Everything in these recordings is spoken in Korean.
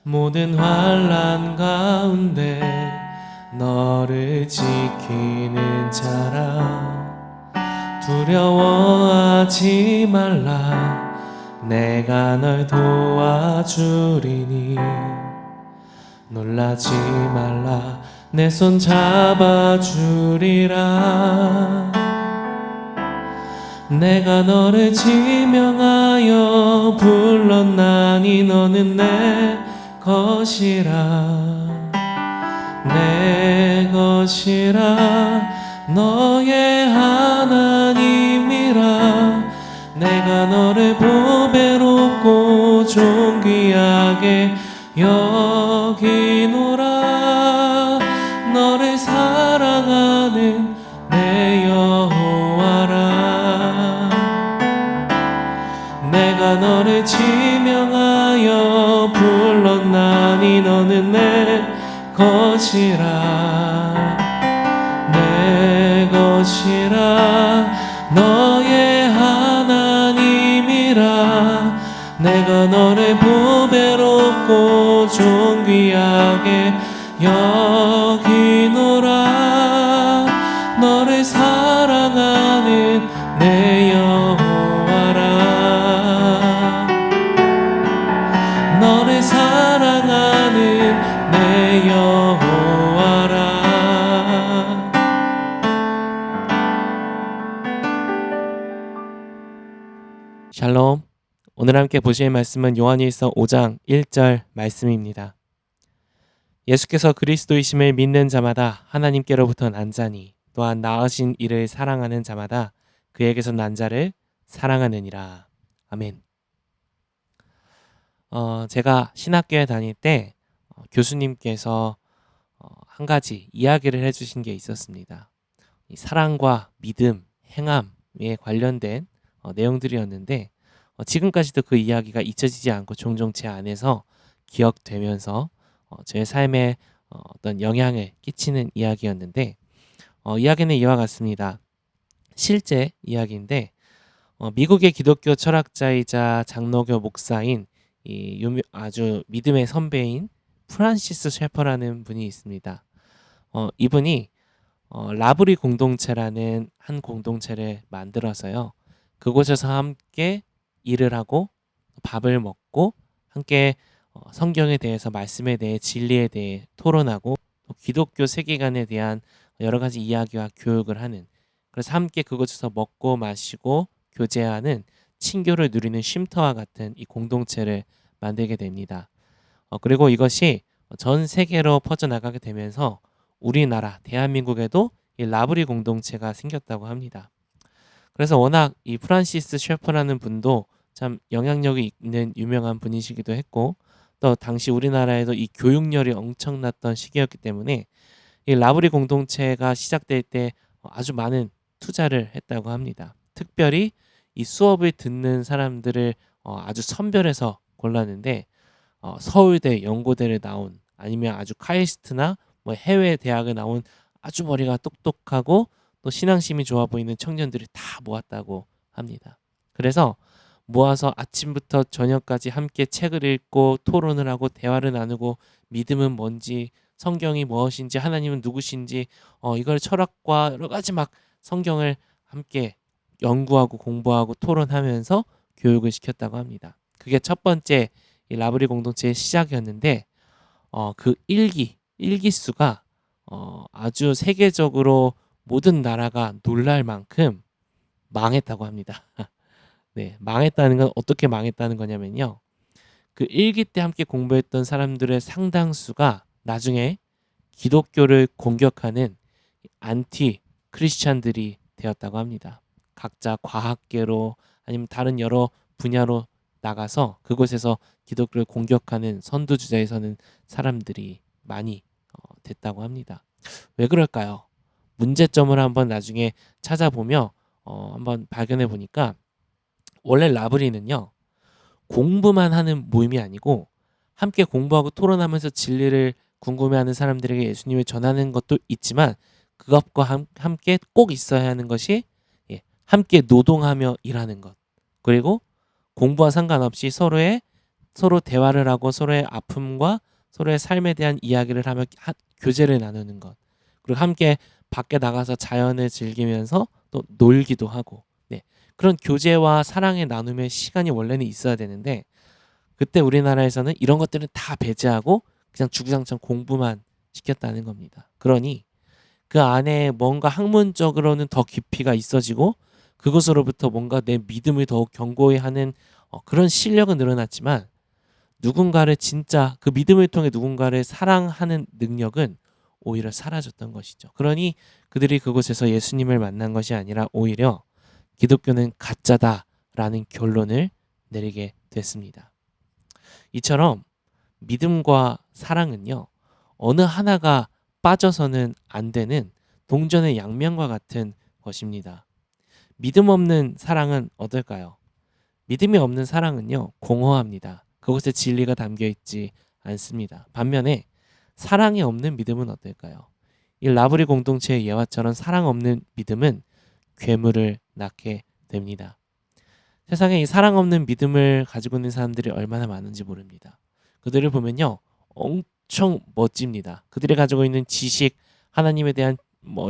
모든 환난 가운데 너를 지키는 자라. 두려워하지 말라. 내가 널 도와주리니. 놀라지 말라. 내 손 잡아주리라. 내가 너를 지명하여 불렀나니 너는 내 것이라. 내 것이라. 너의 하나님이라. 내가 너를 보배롭고 존귀하게 여기노라. 너를 사랑하는 내 여호와라. 내가 너를 지명하여 불렀나니 너는 내 것이라. 내 것이라. 너의 하나님이라. 내가 너를 보배롭고 존귀하게 여기노라. 너를 사랑하는 내 여호와라. 너를 사랑하는 내 여호와라. 샬롬. 오늘 함께 보실 말씀은 요한일서 5장 1절 말씀입니다. 예수께서 그리스도이심을 믿는 자마다 하나님께로부터 난 자니 또한 낳으신 이를 사랑하는 자마다 그에게서 난 자를 사랑하느니라. 아멘. 제가 신학교에 다닐 때 교수님께서 한 가지 이야기를 해주신 게 있었습니다. 이 사랑과 믿음, 행함에 관련된 내용들이었는데 지금까지도 그 이야기가 잊혀지지 않고 종종 제 안에서 기억되면서 제 삶에 어떤 영향을 끼치는 이야기였는데 이야기는 이와 같습니다. 실제 이야기인데 미국의 기독교 철학자이자 장로교 목사인 아주 믿음의 선배인 프란시스 셰퍼라는 분이 있습니다. 이분이 라브리 공동체라는 한 공동체를 만들어서요. 그곳에서 함께 일을 하고 밥을 먹고 함께 성경에 대해서, 말씀에 대해, 진리에 대해 토론하고 또 기독교 세계관에 대한 여러 가지 이야기와 교육을 하는, 그래서 함께 그곳에서 먹고 마시고 교제하는 친교를 누리는 쉼터와 같은 이 공동체를 만들게 됩니다. 그리고 이것이 전 세계로 퍼져나가게 되면서 우리나라 대한민국에도 이 라브리 공동체가 생겼다고 합니다. 그래서 워낙 이 프란시스 셰퍼라는 분도 참 영향력이 있는 유명한 분이시기도 했고 또 당시 우리나라에도 이 교육열이 엄청났던 시기였기 때문에 이 라브리 공동체가 시작될 때 아주 많은 투자를 했다고 합니다. 특별히 이 수업을 듣는 사람들을 아주 선별해서 골랐는데 서울대, 연고대를 나온, 아니면 아주 카이스트나 뭐 해외 대학을 나온 아주 머리가 똑똑하고 또 신앙심이 좋아 보이는 청년들을 다 모았다고 합니다. 그래서 모아서 아침부터 저녁까지 함께 책을 읽고 토론을 하고 대화를 나누고 믿음은 뭔지, 성경이 무엇인지, 하나님은 누구신지 이걸 철학과 여러 가지 막 성경을 함께 연구하고 공부하고 토론하면서 교육을 시켰다고 합니다. 그게 첫 번째 이 라브리 공동체의 시작이었는데 그 일기 수가 아주 세계적으로 모든 나라가 놀랄 만큼 망했다고 합니다. 네, 망했다는 건 어떻게 망했다는 거냐면요. 그 일기 때 함께 공부했던 사람들의 상당수가 나중에 기독교를 공격하는 안티 크리스찬들이 되었다고 합니다. 각자 과학계로 아니면 다른 여러 분야로 나가서 그곳에서 기독교를 공격하는 선두주자에 서는 사람들이 많이 됐다고 합니다. 왜 그럴까요? 문제점을 한번 나중에 찾아보며 한번 발견해 보니까 원래 라브리는요, 공부만 하는 모임이 아니고 함께 공부하고 토론하면서 진리를 궁금해하는 사람들에게 예수님을 전하는 것도 있지만 그것과 함께 꼭 있어야 하는 것이 함께 노동하며 일하는 것, 그리고 공부와 상관없이 서로의 서로 대화를 하고 서로의 아픔과 서로의 삶에 대한 이야기를 하며 교제를 나누는 것. 그리고 함께 밖에 나가서 자연을 즐기면서 또 놀기도 하고. 네. 그런 교제와 사랑의 나눔의 시간이 원래는 있어야 되는데 그때 우리나라에서는 이런 것들은 다 배제하고 그냥 주구장창 공부만 시켰다는 겁니다. 그러니 그 안에 뭔가 학문적으로는 더 깊이가 있어지고 그것으로부터 뭔가 내 믿음을 더욱 견고히 하는 그런 실력은 늘어났지만 누군가를 진짜 그 믿음을 통해 누군가를 사랑하는 능력은 오히려 사라졌던 것이죠. 그러니 그들이 그곳에서 예수님을 만난 것이 아니라 오히려 기독교는 가짜다라는 결론을 내리게 됐습니다. 이처럼 믿음과 사랑은요, 어느 하나가 빠져서는 안 되는 동전의 양면과 같은 것입니다. 믿음 없는 사랑은 어떨까요? 믿음이 없는 사랑은요, 공허합니다. 그곳에 진리가 담겨 있지 않습니다. 반면에 사랑이 없는 믿음은 어떨까요? 이 라브리 공동체의 예화처럼 사랑 없는 믿음은 괴물을 낳게 됩니다. 세상에 이 사랑 없는 믿음을 가지고 있는 사람들이 얼마나 많은지 모릅니다. 그들을 보면요, 엄청 멋집니다. 그들이 가지고 있는 지식, 하나님에 대한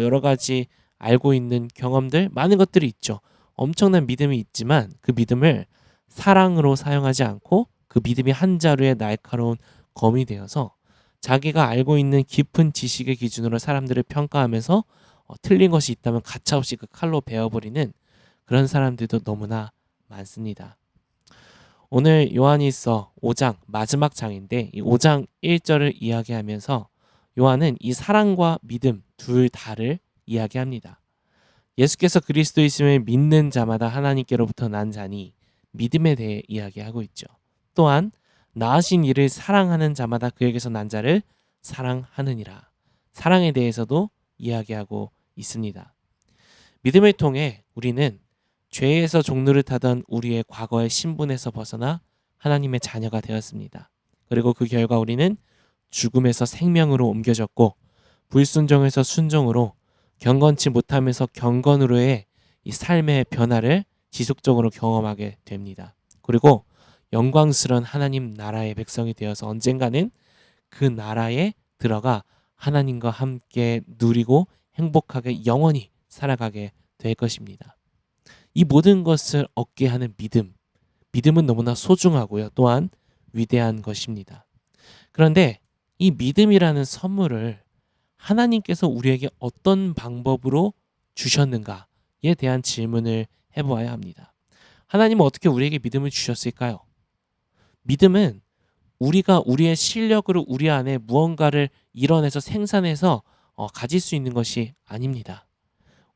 여러 가지 알고 있는 경험들, 많은 것들이 있죠. 엄청난 믿음이 있지만 그 믿음을 사랑으로 사용하지 않고 그 믿음이 한 자루의 날카로운 검이 되어서 자기가 알고 있는 깊은 지식의 기준으로 사람들을 평가하면서 틀린 것이 있다면 가차없이 그 칼로 베어버리는 그런 사람들도 너무나 많습니다. 오늘 요한일서 5장 마지막 장인데 이 5장 1절을 이야기하면서 요한은 이 사랑과 믿음 둘 다를 이야기합니다. 예수께서 그리스도이심을 믿는 자마다 하나님께로부터 난 자니 믿음에 대해 이야기하고 있죠. 또한 나으신 이를 사랑하는 자마다 그에게서 난 자를 사랑하느니라. 사랑에 대해서도 이야기하고 있습니다. 믿음을 통해 우리는 죄에서 종노릇 하던 우리의 과거의 신분에서 벗어나 하나님의 자녀가 되었습니다. 그리고 그 결과 우리는 죽음에서 생명으로 옮겨졌고 불순종에서 순종으로 경건치 못하면서 경건으로의 이 삶의 변화를 지속적으로 경험하게 됩니다. 그리고 영광스러운 하나님 나라의 백성이 되어서 언젠가는 그 나라에 들어가 하나님과 함께 누리고 행복하게 영원히 살아가게 될 것입니다. 이 모든 것을 얻게 하는 믿음은 너무나 소중하고요. 또한 위대한 것입니다. 그런데 이 믿음이라는 선물을 하나님께서 우리에게 어떤 방법으로 주셨는가에 대한 질문을 해보아야 합니다. 하나님은 어떻게 우리에게 믿음을 주셨을까요? 믿음은 우리가 우리의 실력으로 우리 안에 무언가를 이뤄내서 생산해서 가질 수 있는 것이 아닙니다.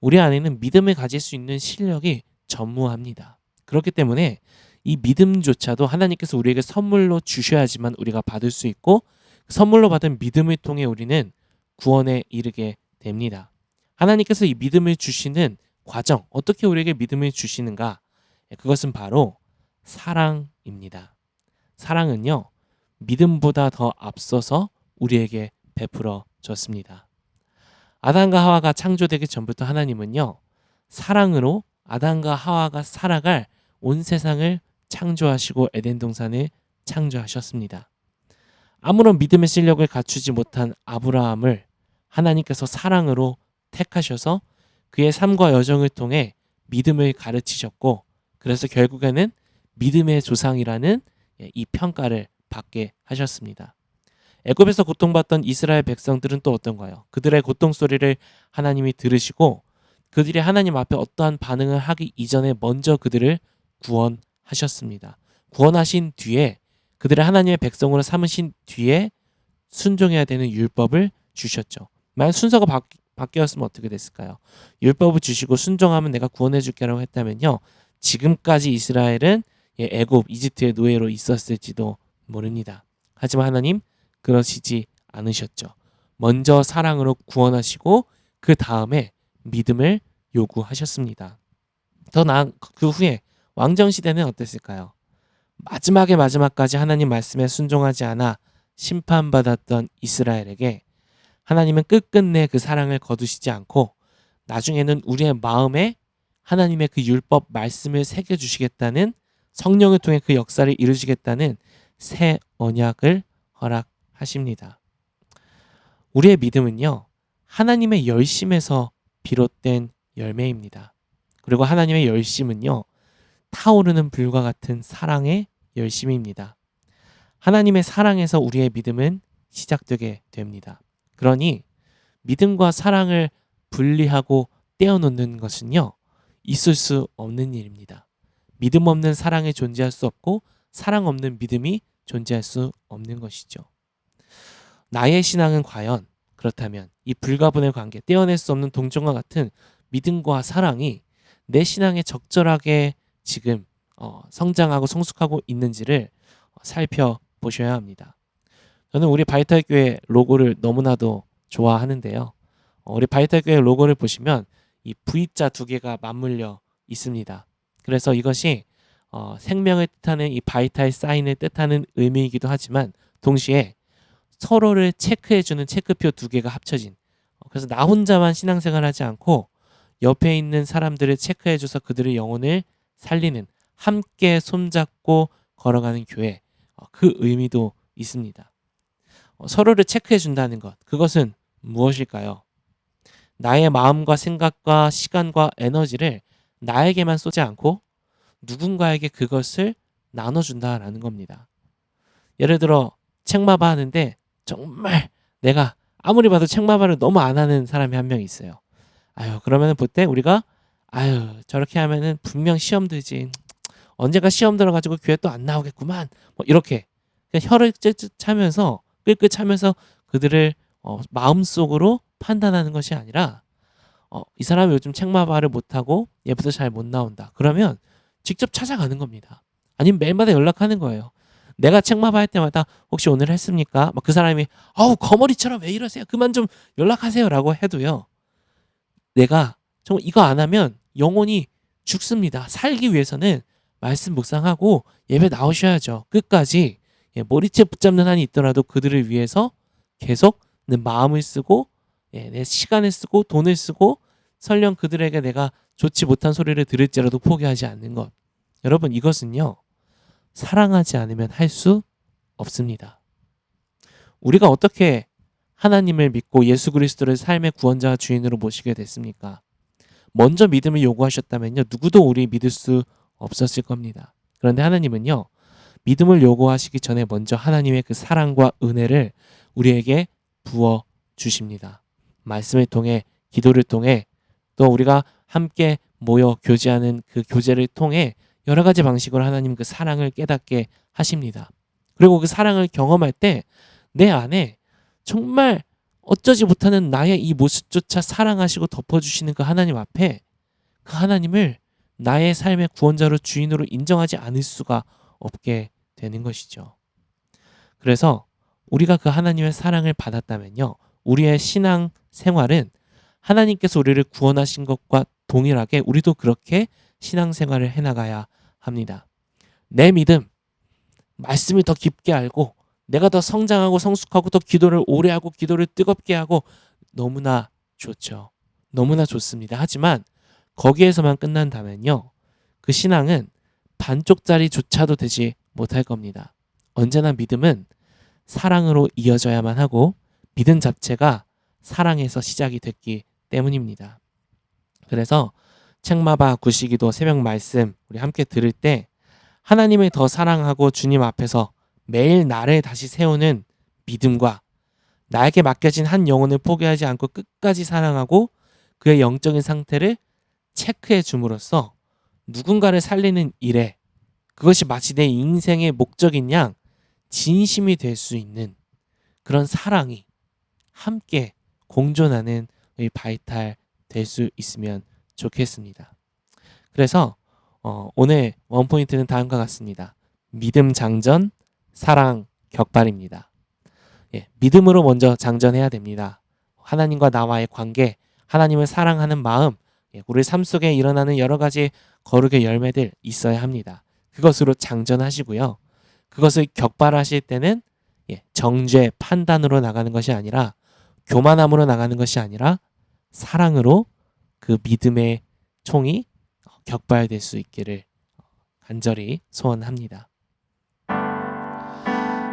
우리 안에는 믿음을 가질 수 있는 실력이 전무합니다. 그렇기 때문에 이 믿음조차도 하나님께서 우리에게 선물로 주셔야지만 우리가 받을 수 있고 선물로 받은 믿음을 통해 우리는 구원에 이르게 됩니다. 하나님께서 이 믿음을 주시는 과정, 어떻게 우리에게 믿음을 주시는가? 그것은 바로 사랑입니다. 사랑은요, 믿음보다 더 앞서서 우리에게 베풀어졌습니다. 아담과 하와가 창조되기 전부터 하나님은요, 사랑으로 아담과 하와가 살아갈 온 세상을 창조하시고 에덴 동산을 창조하셨습니다. 아무런 믿음의 실력을 갖추지 못한 아브라함을 하나님께서 사랑으로 택하셔서 그의 삶과 여정을 통해 믿음을 가르치셨고 그래서 결국에는 믿음의 조상이라는 이 평가를 받게 하셨습니다. 애굽에서 고통받던 이스라엘 백성들은 또 어떤가요? 그들의 고통 소리를 하나님이 들으시고 그들이 하나님 앞에 어떠한 반응을 하기 이전에 먼저 그들을 구원하셨습니다. 구원하신 뒤에 그들을 하나님의 백성으로 삼으신 뒤에 순종해야 되는 율법을 주셨죠. 만약 순서가 바뀌었으면 어떻게 됐을까요? 율법을 주시고 순종하면 내가 구원해 줄게라고 했다면요. 지금까지 이스라엘은 애굽, 이집트의 노예로 있었을지도 모릅니다. 하지만 하나님 그러시지 않으셨죠. 먼저 사랑으로 구원하시고 그 다음에 믿음을 요구하셨습니다. 더 나은 그 후에 왕정시대는 어땠을까요? 마지막까지 하나님 말씀에 순종하지 않아 심판받았던 이스라엘에게 하나님은 끝끝내 그 사랑을 거두시지 않고 나중에는 우리의 마음에 하나님의 그 율법 말씀을 새겨주시겠다는 성령을 통해 그 역사를 이루시겠다는 새 언약을 허락하십니다. 우리의 믿음은요, 하나님의 열심에서 비롯된 열매입니다. 그리고 하나님의 열심은요, 타오르는 불과 같은 사랑의 열심입니다. 하나님의 사랑에서 우리의 믿음은 시작되게 됩니다. 그러니 믿음과 사랑을 분리하고 떼어놓는 것은요, 있을 수 없는 일입니다. 믿음 없는 사랑이 존재할 수 없고 사랑 없는 믿음이 존재할 수 없는 것이죠. 나의 신앙은 과연 그렇다면 이 불가분의 관계, 떼어낼 수 없는 동정과 같은 믿음과 사랑이 내 신앙에 적절하게 지금 성장하고 성숙하고 있는지를 살펴보셔야 합니다. 저는 우리 바이탈 교회 로고를 너무나도 좋아하는데요. 우리 바이탈 교회 로고를 보시면 이 V자 두 개가 맞물려 있습니다. 그래서 이것이 생명을 뜻하는 이 바이탈 사인을 뜻하는 의미이기도 하지만 동시에 서로를 체크해주는 체크표 두 개가 합쳐진, 그래서 나 혼자만 신앙생활하지 않고 옆에 있는 사람들을 체크해줘서 그들의 영혼을 살리는, 함께 손잡고 걸어가는 교회, 그 의미도 있습니다. 서로를 체크해준다는 것, 그것은 무엇일까요? 나의 마음과 생각과 시간과 에너지를 나에게만 쏘지 않고 누군가에게 그것을 나눠준다라는 겁니다. 예를 들어 책마바 하는데 정말 내가 아무리 봐도 책마바를 너무 안 하는 사람이 한 명 있어요. 그러면은 그때 우리가 저렇게 하면은 분명 시험 들지, 언젠가 시험 들어가지고 교회 또 안 나오겠구만, 뭐 이렇게 그냥 혀를 찔찔 차면서 끌끌 차면서 그들을 마음속으로 판단하는 것이 아니라 이 사람이 요즘 책마바를 못하고 예쁘도 잘 못 나온다. 그러면 직접 찾아가는 겁니다. 아니면 매일마다 연락하는 거예요. 내가 책마바 할 때마다 혹시 오늘 했습니까? 막 그 사람이 거머리처럼 왜 이러세요? 그만 좀 연락하세요 라고 해도요, 내가 정말 이거 안 하면 영혼이 죽습니다. 살기 위해서는 말씀 묵상하고 예배 나오셔야죠. 끝까지 머리채 붙잡는 한이 있더라도 그들을 위해서 계속 내 마음을 쓰고 내 시간을 쓰고 돈을 쓰고 설령 그들에게 내가 좋지 못한 소리를 들을지라도 포기하지 않는 것. 여러분, 이것은요, 사랑하지 않으면 할 수 없습니다. 우리가 어떻게 하나님을 믿고 예수 그리스도를 삶의 구원자와 주인으로 모시게 됐습니까? 먼저 믿음을 요구하셨다면요, 누구도 우리 믿을 수 없었을 겁니다. 그런데 하나님은요, 믿음을 요구하시기 전에 먼저 하나님의 그 사랑과 은혜를 우리에게 부어 주십니다. 말씀을 통해, 기도를 통해, 또 우리가 함께 모여 교제하는 그 교제를 통해 여러 가지 방식으로 하나님 그 사랑을 깨닫게 하십니다. 그리고 그 사랑을 경험할 때 내 안에 정말 어쩌지 못하는 나의 이 모습조차 사랑하시고 덮어주시는 그 하나님 앞에 그 하나님을 나의 삶의 구원자로 주인으로 인정하지 않을 수가 없게 되는 것이죠. 그래서 우리가 그 하나님의 사랑을 받았다면요, 우리의 신앙 생활은 하나님께서 우리를 구원하신 것과 동일하게 우리도 그렇게 신앙생활을 해나가야 합니다. 내 믿음, 말씀을 더 깊게 알고 내가 더 성장하고 성숙하고 더 기도를 오래 하고 기도를 뜨겁게 하고 너무나 좋죠. 너무나 좋습니다. 하지만 거기에서만 끝난다면요, 그 신앙은 반쪽짜리조차도 되지 못할 겁니다. 언제나 믿음은 사랑으로 이어져야만 하고 믿음 자체가 사랑에서 시작이 됐기 때문입니다. 그래서 책마바, 구시기도, 새벽 말씀 우리 함께 들을 때 하나님을 더 사랑하고 주님 앞에서 매일 나를 다시 세우는 믿음과 나에게 맡겨진 한 영혼을 포기하지 않고 끝까지 사랑하고 그의 영적인 상태를 체크해 줌으로써 누군가를 살리는 일에 그것이 마치 내 인생의 목적인 양 진심이 될 수 있는 그런 사랑이 함께 공존하는 우리 바이탈 될 수 있으면 좋겠습니다. 그래서 오늘 원포인트는 다음과 같습니다. 믿음 장전, 사랑 격발입니다. 믿음으로 먼저 장전해야 됩니다. 하나님과 나와의 관계, 하나님을 사랑하는 마음, 우리 삶 속에 일어나는 여러 가지 거룩의 열매들 있어야 합니다. 그것으로 장전하시고요. 그것을 격발하실 때는 정죄, 판단으로 나가는 것이 아니라, 교만함으로 나가는 것이 아니라 사랑으로 그 믿음의 총이 격발될 수 있기를 간절히 소원합니다.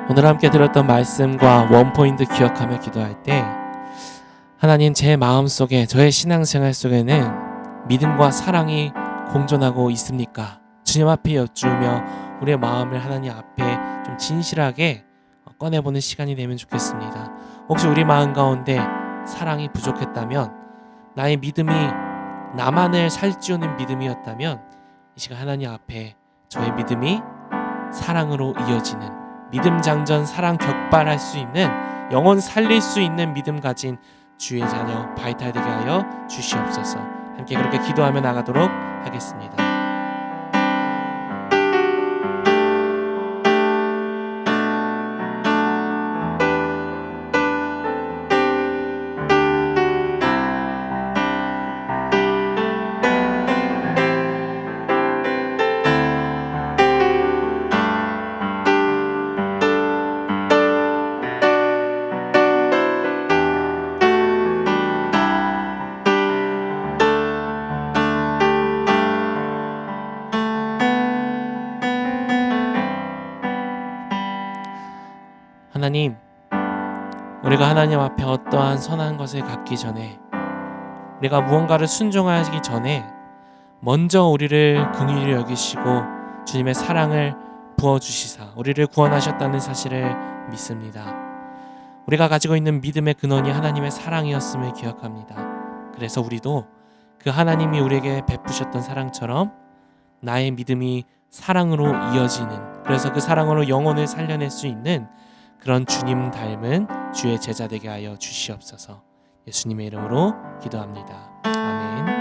오늘 함께 들었던 말씀과 원포인트 기억하며 기도할 때 하나님, 제 마음속에, 저의 신앙생활 속에는 믿음과 사랑이 공존하고 있습니까? 주님 앞에 여쭈며 우리의 마음을 하나님 앞에 좀 진실하게 꺼내보는 시간이 되면 좋겠습니다. 혹시 우리 마음 가운데 사랑이 부족했다면, 나의 믿음이 나만을 살찌우는 믿음이었다면, 이 시간 하나님 앞에 저의 믿음이 사랑으로 이어지는, 믿음 장전, 사랑 격발할 수 있는, 영혼 살릴 수 있는 믿음 가진 주의 자녀 바이탈 되게 하여 주시옵소서. 함께 그렇게 기도하며 나가도록 하겠습니다. 하나님, 우리가 하나님 앞에 어떠한 선한 것을 갖기 전에, 우리가 무언가를 순종하기 전에 먼저 우리를 긍휼히 여기시고 주님의 사랑을 부어주시사 우리를 구원하셨다는 사실을 믿습니다. 우리가 가지고 있는 믿음의 근원이 하나님의 사랑이었음을 기억합니다. 그래서 우리도 그 하나님이 우리에게 베푸셨던 사랑처럼 나의 믿음이 사랑으로 이어지는, 그래서 그 사랑으로 영혼을 살려낼 수 있는 그런 주님 닮은 주의 제자 되게 하여 주시옵소서. 예수님의 이름으로 기도합니다. 아멘.